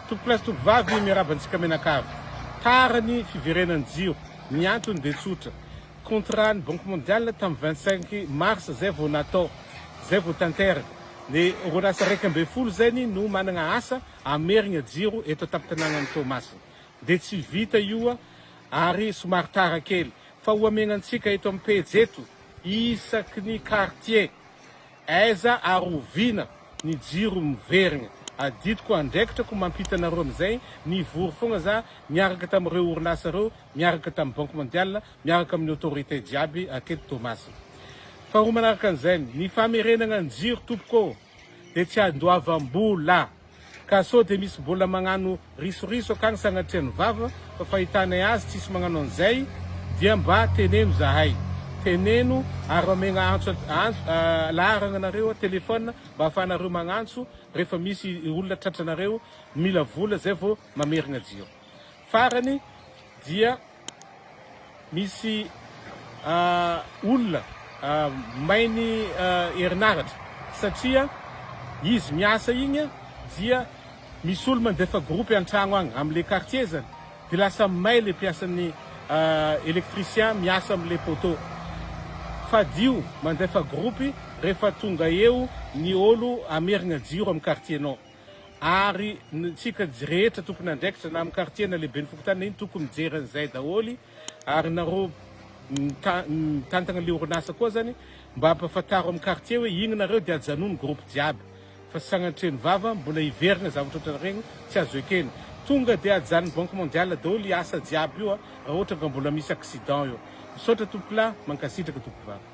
tompolasy tovovavy miarabantsika menakavy tarany fiverenany jiro ny antony de tsotra contrat ny banque mondiale tamin'ny 25 mars zay vao natao zay vao tanteraka le orinasa raiky ambe folo zany no manana asa amerigna jiro eto tapitanàgnan'ny Tomasy de tsy vita io ary somary tara kely fa hoamenantsika eto amin'ny pejy eto isaky ny quartier aiza arovina ny jiro miverigna aditiko andraikitrako mampitanareo amizay nivory fogna za miaraka tamin'ireo orinasa reo miaraka tamin'ny banque mondiale miaraka amin'ny autorité jiaby aketo Tomasy fa ho manaraka an'izay ny famerenana ny jiro tompoko de tsy andoavam-bola ka so de misy bola magnano risoriso akagny sagnatriany vava fa fahitanay azy tsisy magnano an'izay dia mba teneno zahay teneno ary omegna antso laharana anareo telefôna mba ahafahanareo magnantso rehefa misy olona tratranareo mila vola zay vao mamerigna jiro farany dia misy olona mainy herinaratra satria izy miasa igny dia misy olo mandefa groupe an-tragno agny am'le quartier zany de lasa may le mpiasan'ny électricien miasa am'le poteau fadio mandefa groupe rehefa tonga eo ny olo amerigna jiro amin'ny quartiernao ary tsika rehetra tompony andraikitra na amin'ny quartier na lehibe ny fokotany iny tokony mijery an'izay daholy ary nareo mitantagna le orinasa koa zany mba ampafantaro amin'ny quartier hoe igny nareo dia ajanony groupe jiaby fa sagnatreny vava mbola hiverigna zavatra ohatrany regny tsy azo ekeny tonga de ajanony banque mondiale daholy asa jiaby io raha ohatra ka mbola misy accident io misaotra tompolahy mankasitraka tompovavy